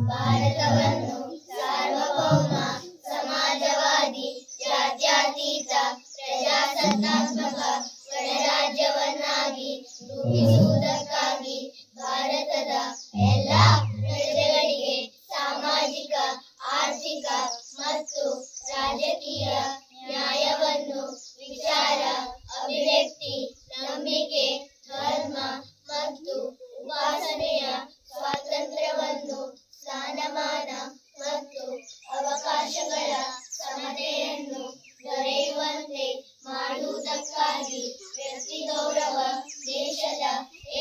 ಭಾರತವನ್ನು ಸಾರ್ವಭೌಮ ಸಮಾಜವಾದಿ ಜಾತ್ಯತೀತ ಪ್ರಜಾಸತ್ತಾತ್ಮಕ ಗಣರಾಜ್ಯವನ್ನಾಗಿ ರೂಪಿಸುವುದಕ್ಕಾಗಿ ಭಾರತದ ಎಲ್ಲ ಪ್ರಜೆಗಳಿಗೆ ಸಾಮಾಜಿಕ, ಆರ್ಥಿಕ ಮತ್ತು ರಾಜಕೀಯ ನ್ಯಾಯವನ್ನು, ವಿಚಾರ, ಅಭಿವ್ಯಕ್ತಿ, ನಂಬಿಕೆ, ಧರ್ಮ ಮತ್ತು ಉಪಾಸನೆಯ ಸ್ವಾತಂತ್ರ್ಯವನ್ನು, ಸ್ಥಾನಮಾನ ಮತ್ತು ಅವಕಾಶಗಳ ಸಮತೆಯನ್ನು ದೊರೆಯುವಂತೆ ಮಾಡುವುದಕ್ಕಾಗಿ ವ್ಯಕ್ತಿ ಗೌರವ, ದೇಶದ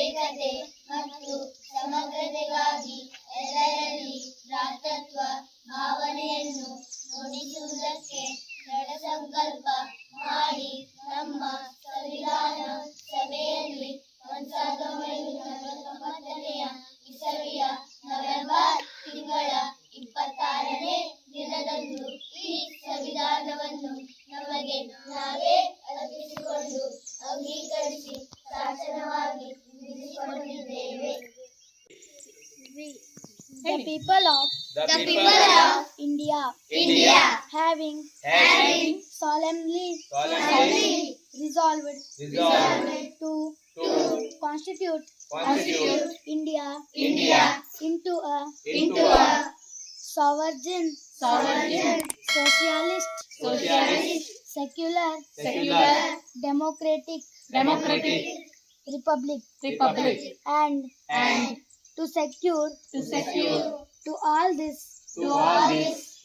ಏಕತೆ ಮತ್ತು ಸಮಗ್ರತೆಗಾಗಿ ಎಲ್ಲರಲ್ಲಿ ಭ್ರಾತೃತ್ವ ಭಾವನೆಯನ್ನು ಮೂಡಿಸುವುದಕ್ಕೆ ದೃಢ ಸಂಕಲ್ಪ ಮಾಡಿ ನಮ್ಮ ಸಂವಿಧಾನ ಸಭೆಯಲ್ಲಿ 1949ನೇ ಇಸವಿಯ ನವೆಂಬರ್ ತಿಂಗಳ 26ನೇ ದಿನದಂದು ಈ ಸಂವಿಧಾನವನ್ನು ನಮಗೆ ನಾವೇ ಅರ್ಪಿಸಿಕೊಂಡು ಅಂಗೀಕರಿಸಿ ಶಾಸನವಾಗಿ ವಿಧಿಸಿಕೊಂಡಿದ್ದೇವೆ. The people of India having solemnly resolved to constitute India into a sovereign socialist secular democratic republic and to secure to all these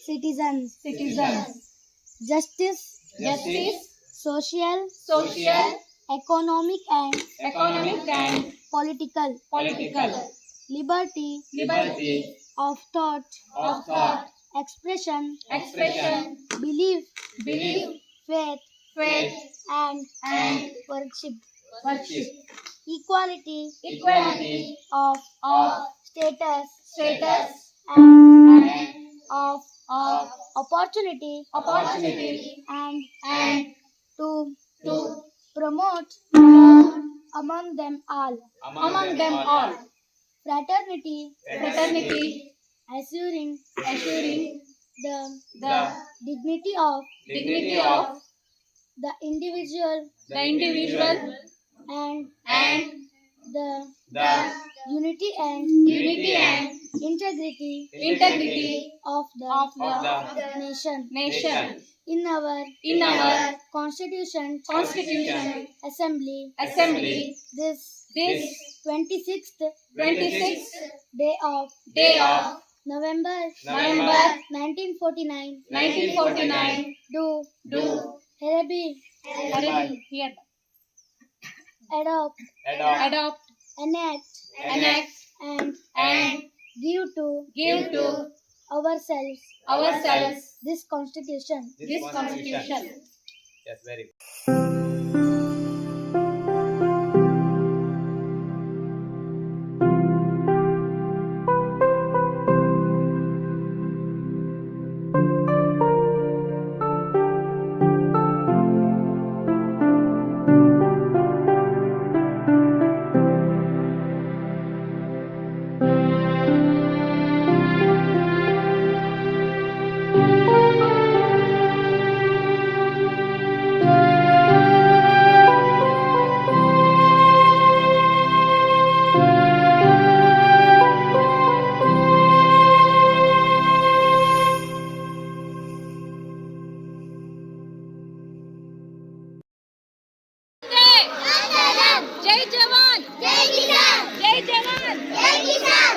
citizens justice, social, economic and political liberty of thought, expression, belief, faith and worship, equality of status and of opportunity and to promote among them all fraternity, assuring the dignity of the individual and the unity and integrity of the nation. In our Constitution Assembly, this 26th day of November 1949 do hereby adopt, enact and give to ourselves this constitution. Yes, very good. जय जवान जय किसान जय जवान जय किसान।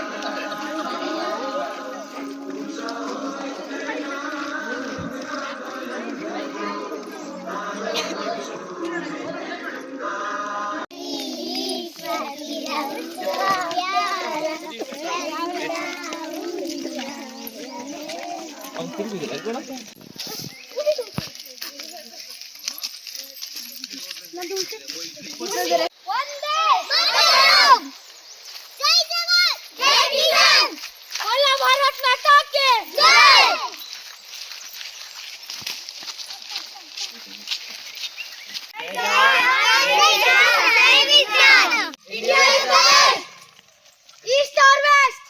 East or west?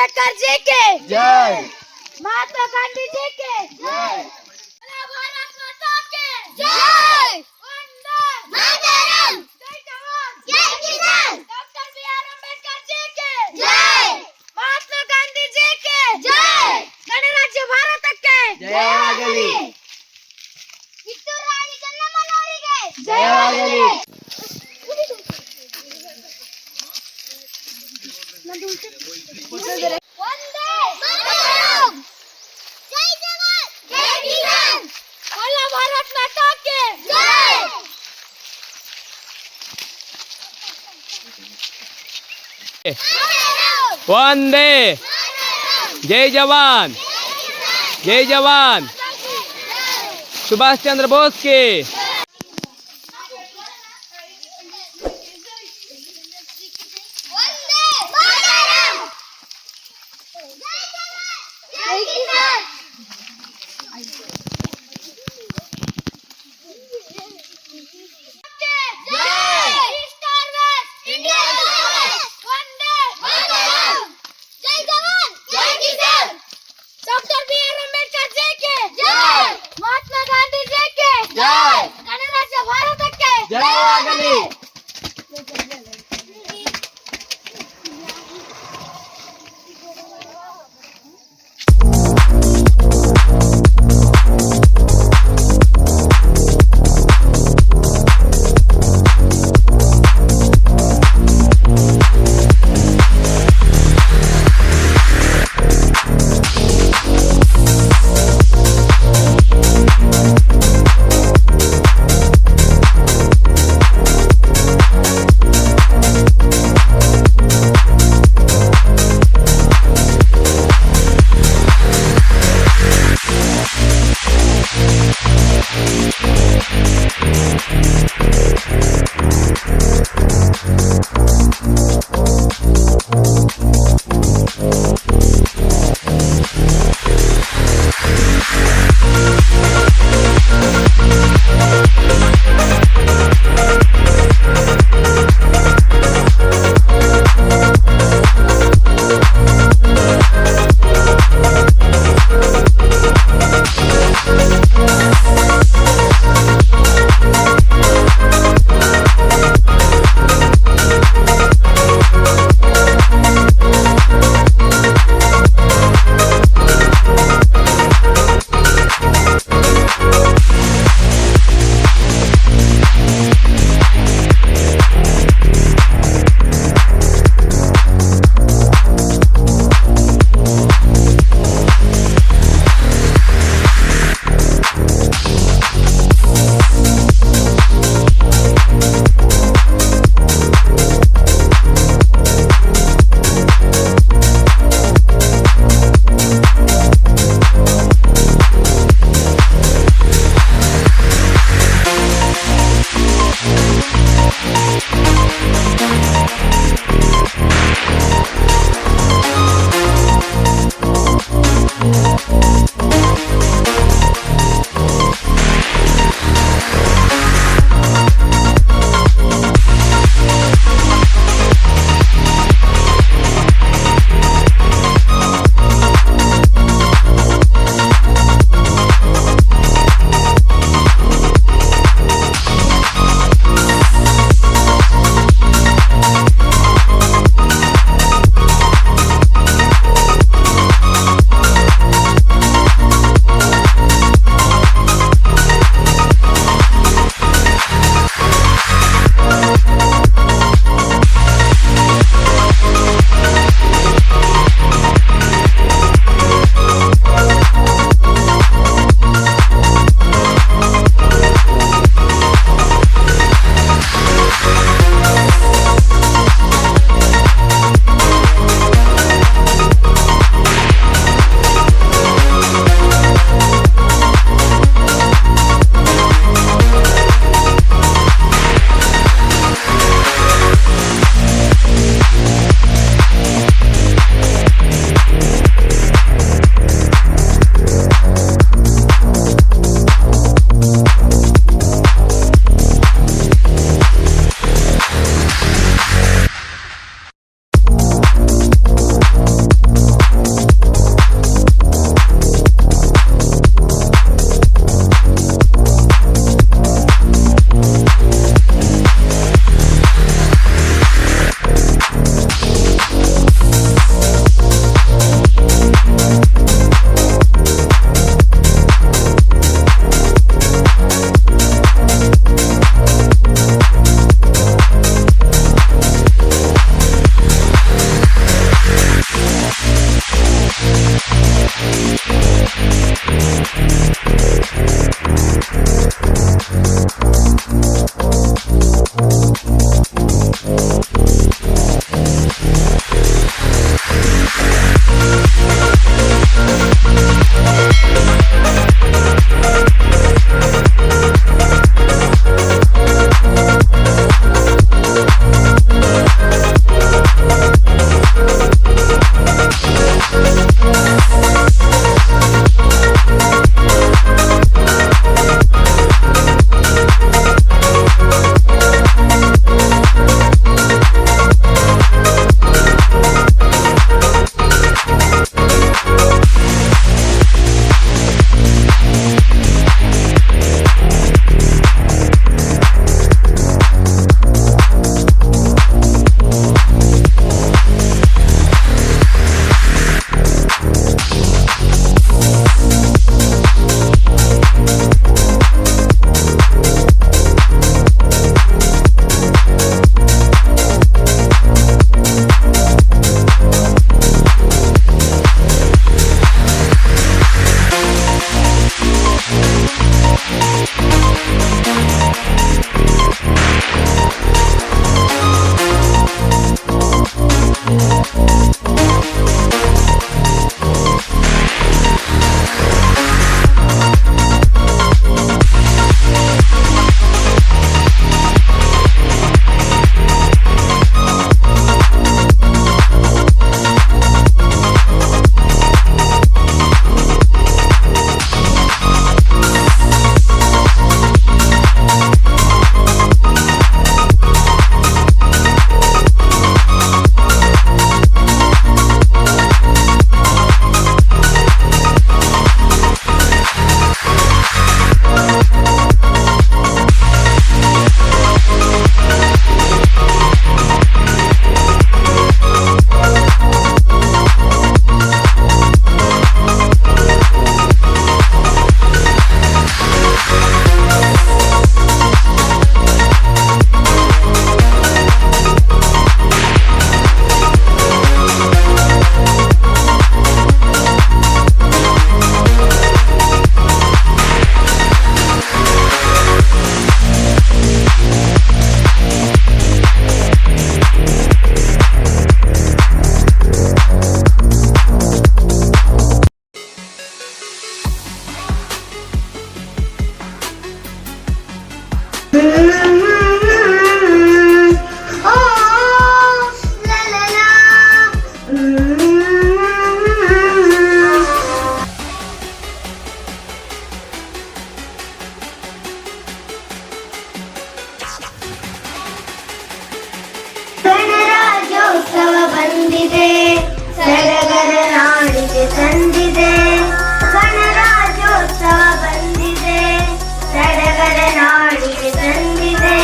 Ambedkar ji के जय महात्मा गांधी जी के जय भारत माता के जय वंदे मातरम जय जवान जय किसान डॉक्टर बी.आर. अंबेडकर जी के जय महात्मा गांधी जी के जय ಗಣರಾಜ್ಯ ಭಾರತಕ್ಕೆ ಜಯವಾಗಲಿ ಕಿತ್ತೂರು ರಾಣಿ ಚೆನ್ನಮ್ಮನವರಿಗೆ ಜಯವಾಗಲಿ ವಂದೇ ಮಾತರಂ ಜೈ ಜವಾನ್ ಜೈ ಕಿಸಾನ್ बोला भारत माता के जय ವಂದೇ ಜೈ ಜವಾನ್ ಜೈ ಜವಾನ್ ಸುಭಾಷ್ ಚಂದ್ರ ಬೋಸ್ ಕೆ ವಂದೇ ಮಾತರಂ ಜೈ ಜವಾನ್ ಜೈ ಕಿಸಾನ್ जय star waste India Vande Mataram जय जवान जय किसान डॉक्टर बी.आर. अंबेडकर जी के जय महात्मा गांधी जी के जय ಗಣರಾಜ್ಯ ಭಾರತಕ್ಕೆ ಜಯವಾಗಲಿ ಬಂದಿದೆ, ಸಡಗರ ನಾಡಿಗೆ ತಂದಿದೆ. ಗಣರಾಜ್ಯೋತ್ಸವ ಬಂದಿದೆ, ಸಡಗರ ನಾಡಿಗೆ ತಂದಿದೆ.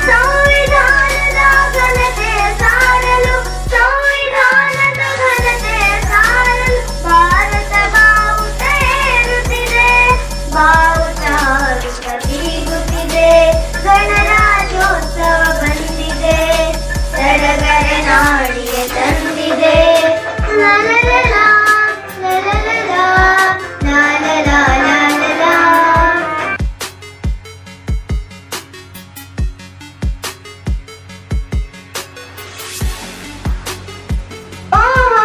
ಸಂವಿಧಾನದ ಘನತೆ ಸಾರಲು, ಸಂವಿಧಾನದ ಘನತೆ ಸಾರಲು ಭಾರತ ಬಾವುಟ ಏರುತ್ತಿದೆ, ಬಾವುಟ ಹಾರುತ್ತ ಬೀಗುತ್ತಿದೆ. ಗಣರಾಜ್ಯೋತ್ಸವ ಬಂದಿದೆ, ಸಡಗರ ನಾಡಿಗೆ ತಂದಿದೆ. ಲಲಲಲ, ಲಲಲಲ, ಲಾಲಲ, ಲಾಲಲ. ಓಹೋ,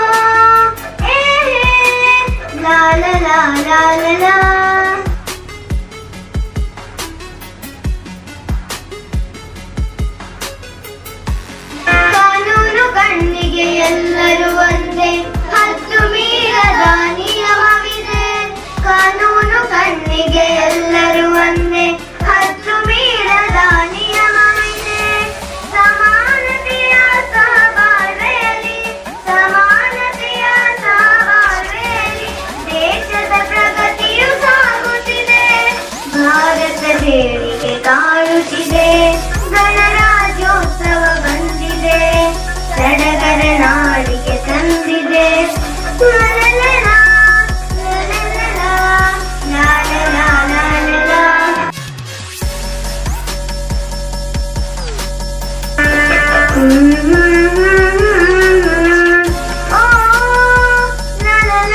ಏ ಲಾಲಲ, ಲಾಲಲ. ಕಾನೂನು ಕಣ್ಣಿಗೆ ಎಲ್ಲರೂ ಒಂದೇ, ಹತ್ತು ಮೀರದ ನಿಯಮವಿದೆ. ಕಾನೂನು ಕಣ್ಣಿಗೆ ಎಲ್ಲರೂ ಒಂದೇ, ಹತ್ತು ಮೀರದ ನಿಯಮವಿದೆ. ಸಮಾನತೆಯ ಸಹಬಾಳ್ವೆಯಲ್ಲಿ, ಸಮಾನತೆಯ ಸಹಬಾಳ್ವೆಯಲ್ಲಿ ದೇಶದ ಪ್ರಗತಿಯು ಸಾಗುತ್ತಿದೆ, ಭಾರತ ದೇವಿಗೆ ಕಾಣುತ್ತಿದೆ. ಗಣರಾಜ್ಯೋತ್ಸವ ಬಂದಿದೆ, ಸಡಗರ ನಾಡಿಗೆ ತಂದಿದೆ. ಲಲಲಲ, ಲಲಲಲ, ಲಾಲಲ, ಲಾಲಲ. ಓ ಲಲಲ.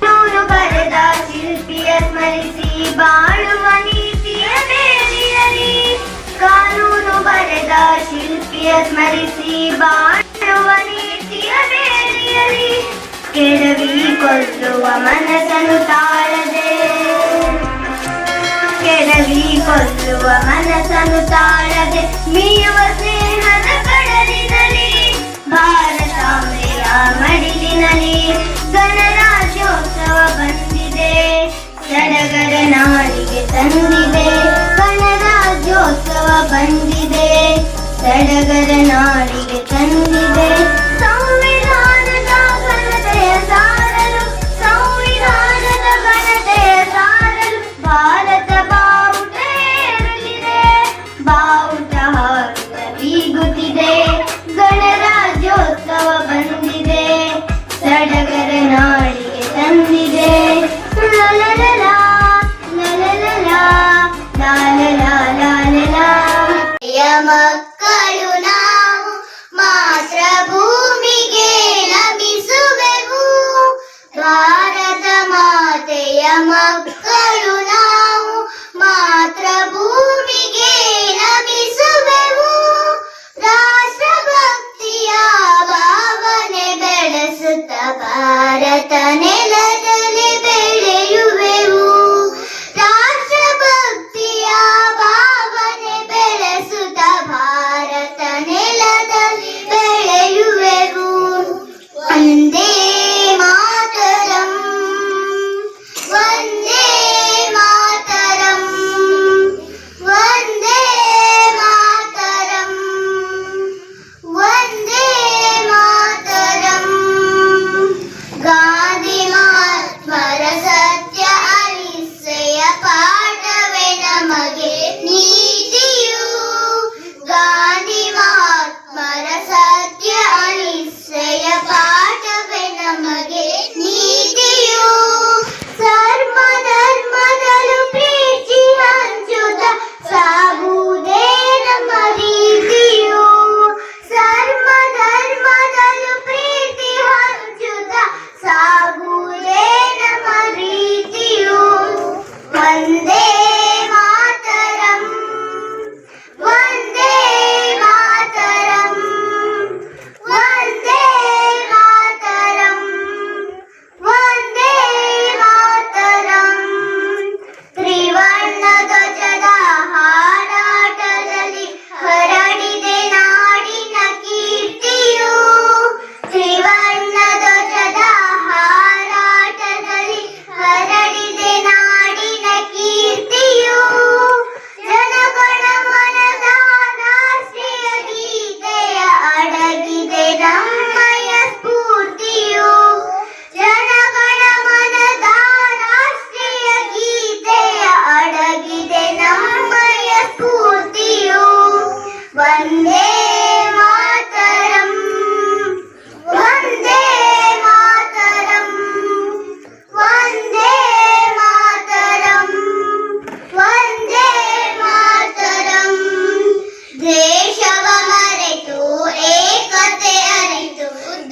ಕಾನೂನು ಬರೆದ ಶಿಲ್ಪಿಯ ಸ್ಮರಿಸಿ ಬಾಳುವ ನೀತಿಯ ಬೇರಿಯಲಿ. ಕಾನೂನು ಬರೆದ ಶಿಲ್ಪಿಯ ಸ್ಮರಿಸಿ ಬಾಳುವ ನೀತಿಯ ಬೇರಿಯಲಿ. ಕೆಡವಿ ಕೊಲ್ಲುವ ಮನಸ್ಸನ್ನು ತಾಳದೆ, ಕೆಡವಿ ಕೊಲ್ಲುವ ಮನಸ್ಸನ್ನು ತಾಳದೆ ಮೀಯುವ ಸ್ನೇಹದ ಕಡಲಿನಲ್ಲಿ, ಭಾರತಾಂಬೆಯ ಮಡಿಲಿನಲ್ಲಿ. ಗಣರಾಜ್ಯೋತ್ಸವ ಬಂದಿದೆ, ಸಡಗರ ನಾಡಿಗೆ ತಂದಿದೆ. ಗಣರಾಜ್ಯೋತ್ಸವ ಬಂದಿದೆ, ಸಡಗರ ನಾಡಿಗೆ ತಂದಿದೆ. ಸಂವಿಧಾನದ ಘನತೆಯ ಸಾರಲು, ಸಂವಿಧಾನದ ಘನತೆಯ ಸಾರಲು ಭಾರತ ಬಾವುಟ ಏರುತ್ತಿದೆ, ಬಾವುಟ ಹಾರುತ್ತ ಬೀಗುತ್ತಿದೆ. ಗಣರಾಜ್ಯೋತ್ಸವ ಬಂದಿದೆ, ಸಡಗರ ನಾಡಿಗೆ ತಂದಿದೆ. ಲಲಲಲ, ಲಲಲಲ, ಲಾಲಲ, ಲಾಲಲ. ಮಕ್ಕಳು ನಾವು ಮಾತೃಭೂಮಿಗೆ ನಮಿಸುವೆವು, ಭಾರತ ಮಾತೆಯ ಮಕ್ಕಳು ನಾವು ಮಾತೃಭೂಮಿಗೆ ನಮಿಸುವೆವು. ರಾಷ್ಟ್ರಭಕ್ತಿಯ ಭಾವನೆ ಬೆಳೆಸುತ್ತ ಭಾರತ ನೆಲದಲ್ಲಿ ಬೆಳೆಯುವೆವು. ರಾಷ್ಟ್ರಭಕ್ತಿಯ ಭಾವನೆ ಬೆಳೆಸುತ್ತ ಭಾರತ ನೆಲದಲ್ಲಿ ಬೆಳೆಯುವೆವು. ವಂದೇ ಮಾತರಂ, ವಂದೇ ವಂದೇ ಮಾತರಂ, ವಂದೇ ಮಾತರಂ, ವಂದೇ ಮಾತರಂ, ವಂದೇ ಮಾತರಂ. ದೇಶವ ಮರೆತು ಏಕತೆ ಅರಿತು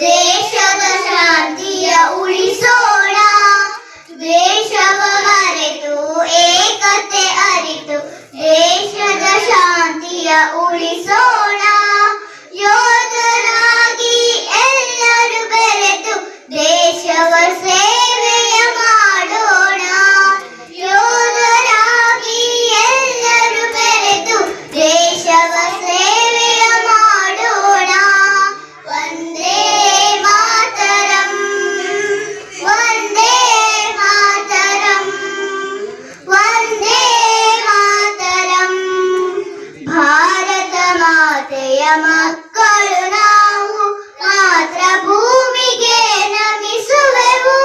ದೇಶದ ಶಾಂತಿಯ ಉಳಿಸೋಣ. ದೇಶವ ಮರೆತು ಏಕತೆ ಅರಿತು ದೇಶದ ಶಾಂತಿಯ ಉಳಿಸೋಣ. ಯೋಧರಾಗಿ ಎಲ್ಲರೂ ಬೆರೆತು ದೇಶವ ಸೇವೆಯ ಮಾಡೋಣ. ಯೋಧರಾಗಿ ಎಲ್ಲರೂ ಬೆರೆತು ದೇಶವ ಸೇವೆಯ ಮಾಡೋಣ. ವಂದೇ ಮಾತರಂ, ವಂದೇ ಮಾತರಂ, ವಂದೇ ಮಾತರಂ. ಭಾರತ ಮಾತೆಯ ಮಕ್ಕಳು ನಾವು ಮಾತೃಭೂಮಿಗೆ ನಮಿಸುವೆವು.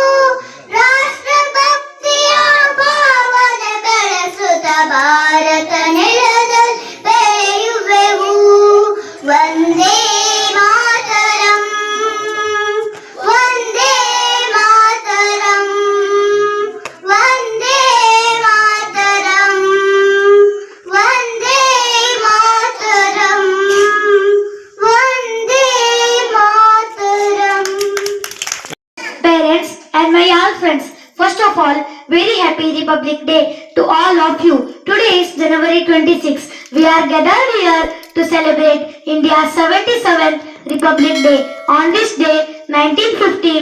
ರಾಷ್ಟ್ರಭಕ್ತಿಯ ಭಾವನೆ ಬೆಳೆಸುತ್ತ ಭಾರತ ನೆಲದಲ್ಲಿ ಬೆಳೆಯುವೆವು. Vande Mataram, Vande Mataram, Vande Mataram, Vande Mataram, Vande Mataram. Parents and my all friends, first of all, very happy Republic Day to all of you. Today is January 26. We are gathered here to celebrate India's 77th Republic Day. On this day, 1950,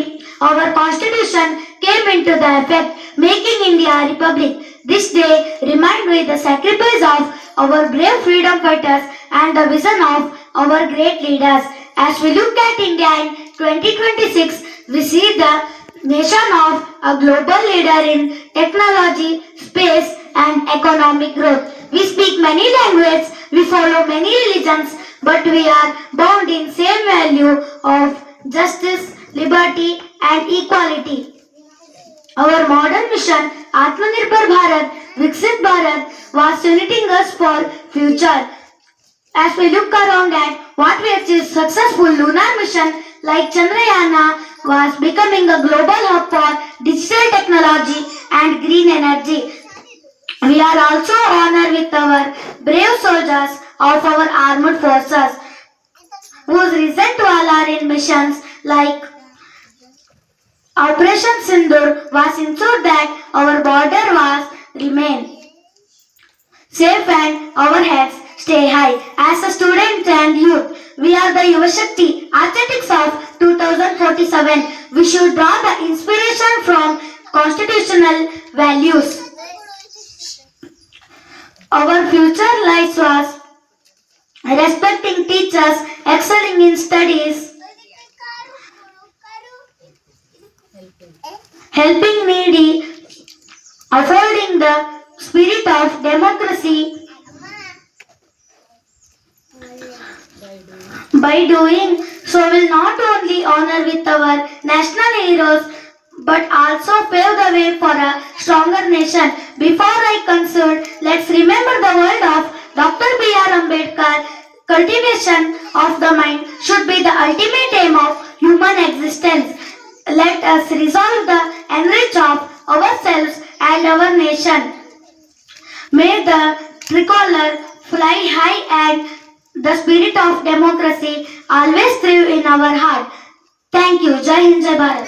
our constitution came into the effect, making India a republic. This day reminds me the sacrifice of our brave freedom fighters and the vision of our great leaders. As we look at India in 2026, we see the nation of a global leader in technology, space and economic growth. We speak many languages, we follow many religions, but we are bound in same value of justice, liberty and equality. Our modern mission, Atmanirbhar Bharat, Viksit Bharat, was uniting us for future. As we look around at what we achieved, successful lunar mission like Chandrayana was becoming a global hub for digital technology and green energy. We are also honored with our brave soldiers of our armed forces, whose recent valor in missions like Operation Sindoor was ensured that our border was remain safe and our heads stay high. As a student and youth, we are the Yuva Shakti Athletics of 2047. We should draw the inspiration from constitutional values. Our future lies was respecting teachers, excelling in studies, helping needy, upholding the spirit of democracy. By doing so, will not only honor with our national heroes, but also pave the way for a stronger nation. Before I conclude, let's remember the word of Dr. B.R. Ambedkar. Cultivation of the mind should be the ultimate aim of human existence. Let us resolve the enrich of ourselves and our nation. May the tricolor fly high and the spirit of democracy always thrive in our heart. Thank you. Jai Hind, Jai Bharat.